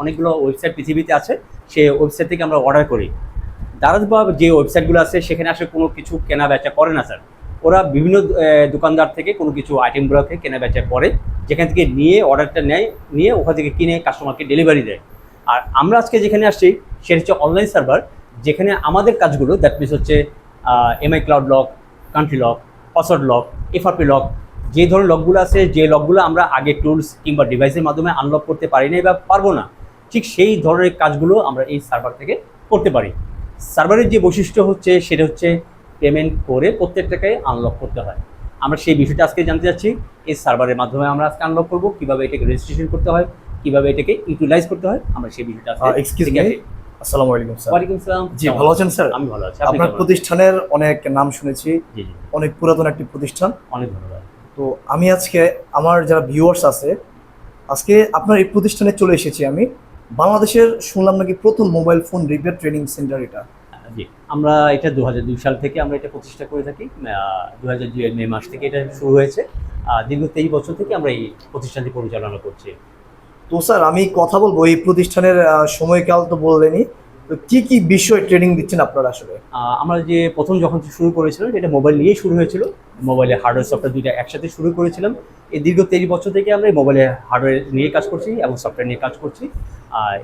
অনেকগুলো ওয়েবসাইট পৃথিবীতে আছে, সেই ওয়েবসাইট থেকে আমরা অর্ডার করি। দারাজ বা যে ওয়েবসাইটগুলো আছে সেখানে আসলে কোনো কিছু কেনা বেচা করে না স্যার। ওরা বিভিন্ন দোকানদার থেকে কোনো কিছু আইটেমগুলোকে কেনা বেচা করে, যেখান থেকে নিয়ে অর্ডারটা নেয়, নিয়ে ওখান থেকে কিনে কাস্টমারকে ডেলিভারি দেয়। আর আমরা আজকে যেখানে আসছি সেটা হচ্ছে অনলাইন সার্ভার, যেখানে আমাদের কাজগুলো দ্যাট মিনস হচ্ছে MI cloud lock, country lock, password lock, FRP lock, যে ধরনের লকগুলো আছে, যে লকগুলো আমরা আগে টুলস কিংবা ডিভাইসের মাধ্যমে আনলক করতে পারি না বা পারবো না, ঠিক সেই ধরনের কাজগুলো আমরা এই সার্ভার থেকে করতে পারি। সার্ভারের যে বৈশিষ্ট্য হচ্ছে সেটা হচ্ছে পেমেন্ট করে প্রত্যেকটাকে আনলক করতে হয়। আমরা সেই বিষয়টা আজকে জানতে যাচ্ছি। এই সার্ভারের মাধ্যমে আমরা আজকে আনলক করবো, কীভাবে এটাকে রেজিস্ট্রেশন করতে হয়, কীভাবে এটাকে ইউটিলাইজ করতে হয়, আমরা সেই বিষয়টা এক্সকিউজ মি, আসসালামু আলাইকুম স্যার। ওয়ালাইকুম সালাম। জি, ভালো আছেন স্যার? আমি ভালো আছি। আপনার প্রতিষ্ঠানের অনেক নাম শুনেছি, জি জি, অনেক পুরাতন একটি প্রতিষ্ঠান। অনেক ধন্যবাদ। তো আমি আজকে আমার যারা ভিউয়ার্স আছে, আজকে আপনার এই প্রতিষ্ঠানে চলে এসেছি আমি। বাংলাদেশের শুনলাম নাকি প্রথম mobile phone repair training centre এটা। জি, আমরা এটা 2002 সাল থেকে আমরা এটা প্রতিষ্ঠা করে থাকি। 2002 এর মে মাস থেকে এটা শুরু হয়েছে। দীর্ঘ 23 বছর থেকে আমরা এই প্রতিষ্ঠানটি পরিচালনা করছি। তো স্যার আমি কথা বলবো এই প্রতিষ্ঠানের সময়কাল তো বললেনই, তো কি কি বিষয় ট্রেনিং দিচ্ছেন আপনারা আসলে? আমরা যে প্রথম যখন শুরু করেছিলাম এটা মোবাইল নিয়েই শুরু হয়েছিল। মোবাইলে হার্ডওয়্যার সফটওয়্যার দুইটা একসাথে শুরু করেছিলাম। এই দীর্ঘ 23 বছর থেকে আমরা এই মোবাইলে হার্ডওয়্যার নিয়ে কাজ করছি এবং সফটওয়্যার নিয়ে কাজ করছি।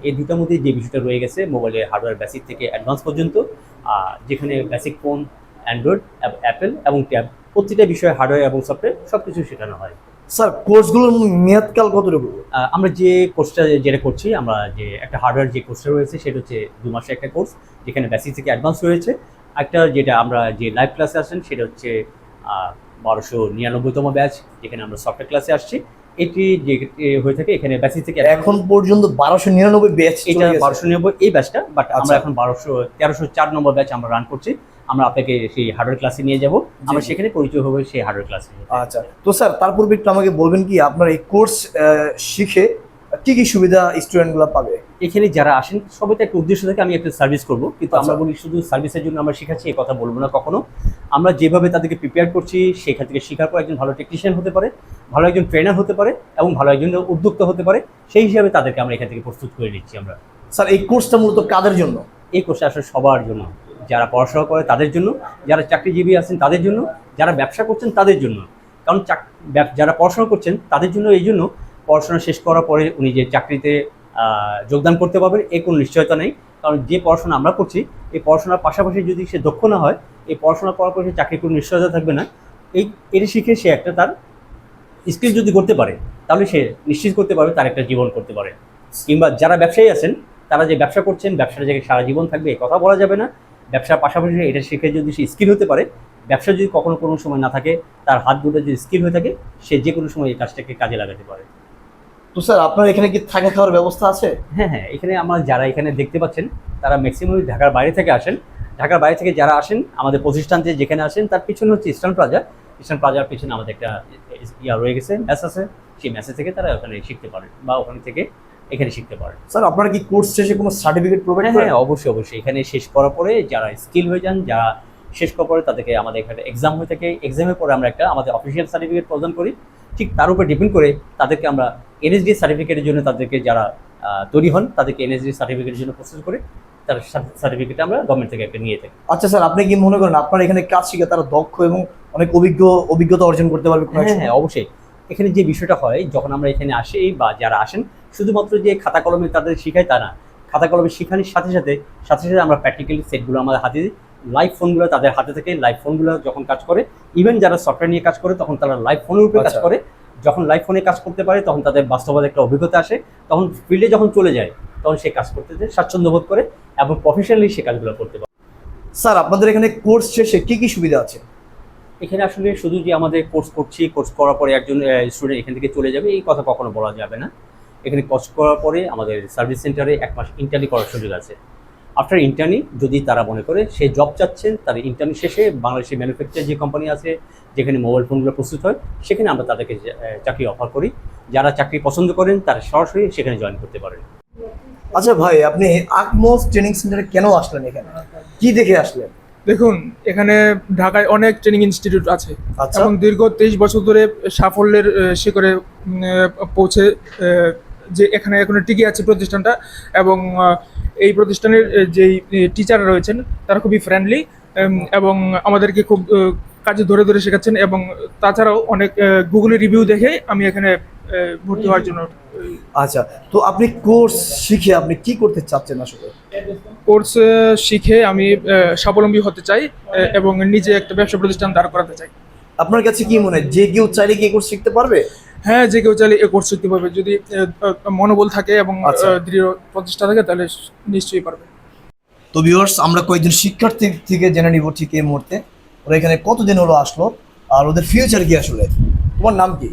এই দুটার মধ্যে যে বিষয়টা রয়ে গেছে মোবাইলে হার্ডওয়্যার বেসিক থেকে অ্যাডভান্স পর্যন্ত, যেখানে বেসিক ফোন, অ্যান্ড্রয়েড, অ্যাপেল এবং ট্যাব প্রতিটা বিষয়ে হার্ডওয়্যার এবং সফটওয়্যার সব কিছু শেখানো হয়। স্যার কোর্সগুলোর মেয়াদকাল কতটুকু? আমরা যে কোর্সটা যেটা করছি, আমরা যে একটা হার্ডওয়্যার যে কোর্সটা রয়েছে সেটা হচ্ছে 2 মাসের একটা কোর্স, যেখানে বেসিক থেকে অ্যাডভান্স রয়েছে। একটা যেটা আমরা যে লাইভ ক্লাসে আসেন সেটা হচ্ছে 1299তম ব্যাচ, যেখানে আমরা সফটওয়্যার ক্লাসে আসছি। এটি যে হয়ে থাকে এখানে বেসিক থেকে এখন পর্যন্ত 1299 ব্যাচ, এটা 1299 এই ব্যাচটা, বাট আমরা আচ্ছা। এখন 1304 নম্বর ব্যাচ আমরা রান করছি। আমরা আপনাকে সেই হার্ডওয়্যার ক্লাসে নিয়ে যাব, আমরা সেখানে পরিচয় হবে সেই হার্ডওয়্যার ক্লাসে। আচ্ছা, তো স্যার তার পূর্বে একটু আমাকে বলবেন কি আপনার এই কোর্স শিখে কি কি সুবিধা স্টুডেন্টগুলো পাবে? এখানে যারা আসেন সবাই তো একটা উদ্দেশ্য থাকে আমি একটা সার্ভিস করব, কিন্তু আমরা আচ্ছা। বলি শুধু সার্ভিসের জন্য আমরা শেখাচ্ছি এই কথা বলবো না কখনো। আমরা যেভাবে তাদেরকে প্রিপেয়ার করছি সেখান থেকে শেখার পর একজন ভালো টেকনিশিয়ান হতে পারে, ভালো একজন ট্রেনার হতে পারে এবং ভালো একজন উদ্যোক্তা হতে পারে, সেই হিসাবে তাদেরকে আমরা এখান থেকে প্রস্তুত করে নিচ্ছি আমরা। স্যার এই কোর্সটা মূলত কাদের জন্য? এই কোর্সটা আসলে সবার জন্য, যারা পড়াশোনা করে তাদের জন্য, যারা চাকরিজীবী আছেন তাদের জন্য, যারা ব্যবসা করছেন তাদের জন্য। কারণ যারা পড়াশোনা করছেন তাদের জন্য এই জন্য, পড়াশোনা শেষ করার পরে উনি যে চাকরিতে যোগদান করতে পারবেন এর কোনো নিশ্চয়তা নেই। কারণ যে পড়াশোনা আমরা করছি এই পড়াশোনার পাশাপাশি যদি সে দক্ষ না হয়, এই পড়াশোনা করার পরে সে চাকরির কোনো নিশ্চয়তা থাকবে না। এটা শিখে সে একটা তার স্কিল যদি করতে পারে তাহলে সে নিশ্চিত করতে পারবে তার একটা জীবন করতে পারে। কিংবা যারা ব্যবসায়ী আছেন তারা যে ব্যবসা করছেন, ব্যবসাটা যে সারা জীবন থাকবে কথা বলা যাবে না। ব্যবসার পাশাপাশি এটা শিখে যদি সে স্কিল হতে পারে, ব্যবসা যদি কখনো কোনো সময় না থাকে, তার হাত দুটো যদি স্কিল হয়ে থাকে, সে যে কোনো সময় এই কাজটাকে কাজে লাগাতে পারে। তো স্যার আপনার এখানে কি থাকা খাওয়ার ব্যবস্থা আছে? হ্যাঁ হ্যাঁ, এখানে আমরা যারা এখানে দেখতে পাচ্ছেন তারা ম্যাক্সিমাম ঢাকার বাইরে থেকে আসেন। ঢাকার বাইরে থেকে যারা আসেন আমাদের প্রতিষ্ঠানতে যেখানে আসেন তার পিছনে হচ্ছে ইস্টার্ন প্লাজা। ইস্টার্ন প্লাজার পিছনে আমাদের একটা রয়ে গেছে, ম্যাচ আছে। সেই ম্যাচে থেকে তারা ওখানে শিখতে পারে বা ওখানে থেকে এখানে শিখতে পারে। স্যার আপনারা কি কোর্স শেষে কোনো সার্টিফিকেট প্রোভাইড করেন? হ্যাঁ অবশ্যই অবশ্যই, এখানে শেষ করার পরে যারা স্কিল হয়ে যান, যারা শেষ করার পরে তাদেরকে আমাদের এখানে এক্সাম হয়ে থাকে, এক্সামের পরে আমরা একটা আমাদের অফিসিয়াল সার্টিফিকেট প্রদান করি। ঠিক তার উপর ডিপেন্ড করে তাদেরকে আমরা এনএসডি সার্টিফিকেটের জন্য তাদেরকে যারা তৈরি হন তাদেরকে এনএসডি সার্টিফিকেটের জন্য প্রসেস করে তার সার্টিফিকেট আমরা গভর্নমেন্ট থেকে একটা নিয়ে থাকি। আচ্ছা স্যার, আপনি কি মনে করেন আপনার এখানে কাজ শিখে তারা দক্ষ এবং অনেক অভিজ্ঞতা অর্জন করতে পারবে? হ্যাঁ হ্যাঁ অবশ্যই। এখানে যে বিষয়টা হয় যখন আমরা এখানে আসি বা যারা আসেন, শুধুমাত্র যে খাতা কলমে তাদের শেখায় তা না। খাতা কলমে শেখানোর সাথে সাথে আমরা প্র্যাকটিক্যালি সেটগুলো আমাদের হাতে দিই। লাইভ ফোনগুলো তাদের হাতে থেকে, লাইভ ফোনগুলো যখন কাজ করে, ইভেন যারা সফটওয়্যার নিয়ে কাজ করে তখন তারা লাইভ ফোনের উপরে কাজ করে। যখন লাইভ ফোনে কাজ করতে পারে তখন তাদের বাস্তবতা একটা অভিজ্ঞতা আসে, তখন ফিল্ডে যখন চলে যায় তখন সে কাজ করতে স্বাচ্ছন্দ্য বোধ করে এবং প্রফেশনালি সে কাজগুলো করতে পারে। স্যার আপনাদের এখানে কোর্স শেষে কি কি সুবিধা আছে? এখানে আসলে শুধু যে আমাদের কোর্স করছি, কোর্স করার পরে একজন স্টুডেন্ট এখান থেকে চলে যাবে এই কথা কখনো বলা যাবে না। এখানে কোর্স করার পরে আমাদের সার্ভিস সেন্টারে 1 মাস ইন্টার্নি করার সুযোগ আছে। আফটার ইন্টার্নি যদি তারা মনে করে সে জব চাচ্ছেন, তার ইন্টার্নি শেষে বাংলাদেশের ম্যানুফ্যাকচার যে কোম্পানি আছে যেখানে মোবাইল ফোনগুলো প্রস্তুত হয় সেখানে আমরা তাদেরকে চাকরি অফার করি। যারা চাকরি পছন্দ করেন তারা সরাসরি সেখানে জয়েন করতে পারেন। আচ্ছা ভাই, আপনি আকমোস ট্রেনিং সেন্টারে কেন আসলেন? এখানে কি দেখে আসলেন? দেখুন, এখানে ঢাকায় অনেক ট্রেনিং ইনস্টিটিউট আছে আচ্ছা। এবং দীর্ঘ 23 বছর ধরে সাফল্যের শিখরে পৌঁছে যে এখানে এখনো টিকে আছে প্রতিষ্ঠানটা, এবং এই প্রতিষ্ঠানের যেই টিচাররা রয়েছেন তারা খুবই ফ্রেন্ডলি এবং আমাদেরকে খুব কাজে ধরে ধরে শেখাচ্ছেন। এবং তাছাড়াও অনেক গুগলে রিভিউ দেখে আমি এখানে ভর্তি হওয়ার জন্য আচ্ছা, তো আপনি কোর্স শিখে আপনি কি করতে চাচ্ছেন আসলে? কোর্স শিখে আমি স্বাবলম্বী হতে চাই এবং নিজে একটা ব্যবসা প্রতিষ্ঠান দাঁড় করাতে চাই। আপনার কাছে কি মনে হয় যে কেউ চাইলে কি কোর্স শিখতে পারবে? হ্যাঁ, যে কেউ চাইলে এই কোর্স শিখতে পারবে, যদি মনোবল থাকে এবং আচ্ছা। দৃঢ় প্রচেষ্টা থাকে তাহলে নিশ্চয়ই পারবে। তো ভিউয়ার্স, আমরা কয়েকজন শিক্ষার্থী থেকে জেনে নিব ঠিক এই মুহূর্তে ওরা এখানে কতদিন হলো আসলো আর ওদের ফিউচার কি আসলে। তোমার নাম কি?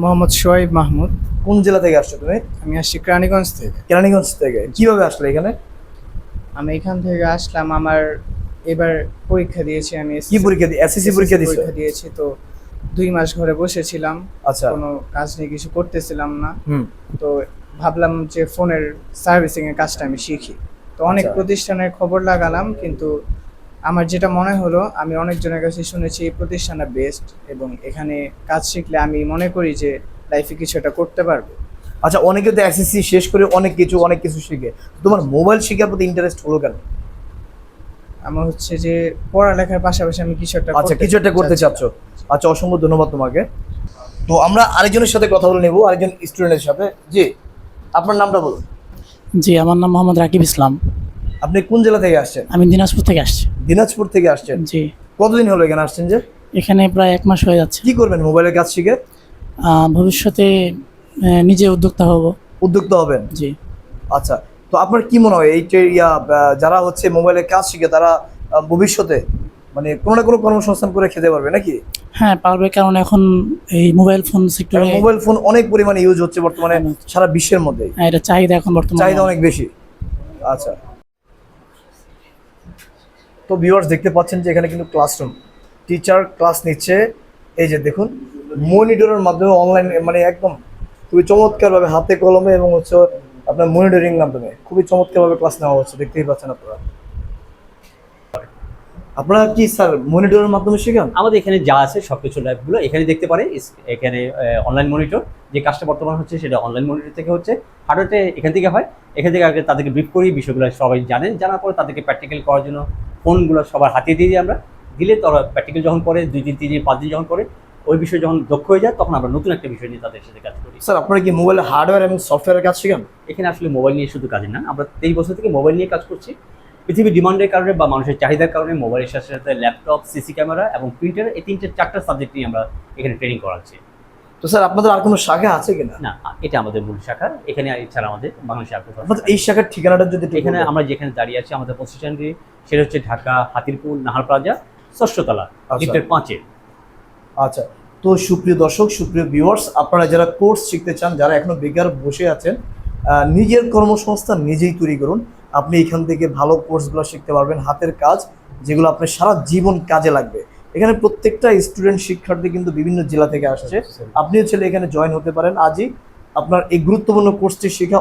মোহাম্মদ শোয়েব মাহমুদ। কোন জেলা থেকে আসছো তুমি? আমি আসছি কেরানীগঞ্জ থেকে। কেরানীগঞ্জ থেকে। কিভাবে আসলে এখানে? আমি এখান থেকে আসলাম, আমার এবার পরীক্ষা দিয়েছি। আমি কি পরীক্ষা দিয়ে? এসএসসি পরীক্ষা দিছো? পরীক্ষা দিয়েছি, তো 2 মাস ঘরে বসেছিলাম, আচ্ছা। কোনো কাজ নিয়ে কিছু করতেছিলাম না। হুম। তো ভাবলাম যে ফোনের সার্ভিসিং এর কাজটা আমি শিখি। তো অনেক আচ্ছা। প্রতিষ্ঠানের খবর লাগালাম, কিন্তু আমার যেটা মনে হলো, আমি অনেকজনের কাছে শুনেছি এই প্রতিষ্ঠানটা বেস্ট এবং এখানে কাজ শিখলে আমি মনে করি যে লাইফে কিছু একটা করতে পারবো। আচ্ছা, অনেকে তো এসএসসি শেষ করে অনেক কিছু শিখে, তোমার মোবাইল শেখার প্রতি ইন্টারেস্ট হলো কেন? আমার হচ্ছে যে পড়ালেখার পাশাপাশি আমি কিছু একটা আচ্ছা, কিছু একটা করতে চাচ্ছ। আচ্ছা, অসংখ্য ধন্যবাদ তোমাকে। তো আমরা আরেকজনের সাথে কথা বলে নেব, আরেকজন স্টুডেন্টের সাথে। জি, আপনার নামটা বলুন। জি, আমার নাম মোহাম্মদ রাকিব ইসলাম। আপনি কোন জেলা থেকে আসছেন? আমি দিনাজপুর থেকে আসছি। দিনাজপুর থেকে আসছেন। জি, কতদিন হলো এখানে আসছেন যে? এখানে প্রায় 1 মাস হয়ে যাচ্ছে। কি করবেন মোবাইলের কাজ শিখে? ভবিষ্যতে নিজে উদ্যোক্তা হব। উদ্যোক্তা হবেন? জি। আচ্ছা, তো আপনার কি মনে হয় এই যে যারা হচ্ছে মোবাইলের কাজ শিখে তারা ভবিষ্যতে মানে কোনো না কোনো কর্মসংস্থান করে খেতে পারবে নাকি? হ্যাঁ, পারবে, কারণ এখন এই মোবাইল ফোন সেক্টরে মোবাইল ফোন অনেক পরিমাণে ইউজ হচ্ছে বর্তমানে সারা বিশ্বের মধ্যে। এটা চাহিদা এখন বর্তমানে চাহিদা অনেক বেশি। আচ্ছা, তো ভিউয়ার্স দেখতে পাচ্ছেন যে এখানে কিন্তু ক্লাসরুম, টিচার ক্লাস নিচ্ছে। এই যে দেখুন, মনিটরের মাধ্যমে অনলাইন, মানে একদম খুবই চমৎকারভাবে হাতে কলমে এবং হচ্ছে আপনার মনিটরিং মাধ্যমে খুবই চমৎকারভাবে ক্লাস নেওয়া হচ্ছে, দেখতেই পাচ্ছেন আপনারা। আপনারা কি স্যার মনিটরের মাধ্যমে শেখান? আমাদের এখানে যা আছে সবকিছু ল্যাবগুলো এখানে দেখতে পারে। এখানে অনলাইন মনিটর যে কাজটা বর্তমান হচ্ছে সেটা অনলাইন মনিটর থেকে হচ্ছে, হার্ডওয়্যারটা এখান থেকে হয়। এখান থেকে আগে তাদেরকে ব্রিফ করি, বিষয়গুলো সবাই জানেন, জানার পরে তাদেরকে প্র্যাকটিক্যাল করার জন্য ফোনগুলো সবার হাতে দিয়ে দিই আমরা। দিলে তারা প্র্যাকটিক্যাল যখন করে 2 দিন 3 দিন 5 দিন যখন করে, ওই বিষয় যখন দক্ষ হয়ে যায় তখন আমরা নতুন একটা বিষয় নিয়ে তাদের সাথে কাজ করি। স্যার, আপনারা কি মোবাইলের হার্ডওয়্যার এবং সফটওয়্যারের কাজ শেখান? এখানে আসলে মোবাইল নিয়ে শুধু কাজ না, আমরা 23 বছর থেকে মোবাইল নিয়ে কাজ করছি। পৃথিবীর ডিমান্ডের কারণে বা মানুষের চাহিদার কারণে মোবাইলের সাথে সাথে ল্যাপটপ, সিসি ক্যামেরা এবং প্রিন্টার, এই 4টা সাবজেক্ট নিয়ে আমরা এখানে ট্রেনিং করাচ্ছি। তো স্যার, আপনাদের আর কোনো শাখা আছে কিনা? না, এটা আমাদের মূল শাখা। এখানে এছাড়া আমাদের বাংলাদেশে আর কোথাও আপনাদের এই শাখার ঠিকানাটা যদি একটু এখানে বলতেন। আমরা যেখানে দাঁড়িয়ে আছি আমাদের প্রতিষ্ঠানটি সেটা হচ্ছে ঢাকা হাতিরপুল নাহার প্লাজা, 6ষ্ঠ তলা, লিফটের 5-এ। আচ্ছা, তো সুপ্রিয় দর্শক, সুপ্রিয় ভিউয়ার্স, আপনারা যারা কোর্স শিখতে চান, যারা এখনো বেকার বসে আছেন, নিজের কর্মসংস্থান নিজেই তৈরি করুন। আপনি এখান থেকে ভালো কোর্সগুলো শিখতে পারবেন, হাতের কাজ, যেগুলো আপনার সারা জীবন কাজে লাগবে। এখানে প্রত্যেকটা স্টুডেন্ট শিক্ষার্থী কিন্তু বিভিন্ন জেলা থেকে আসছে। আপনিও চাইলে এখানে জয়েন হতে পারেন আজই। আপনার এই গুরুত্বপূর্ণ কোর্সটি শেখা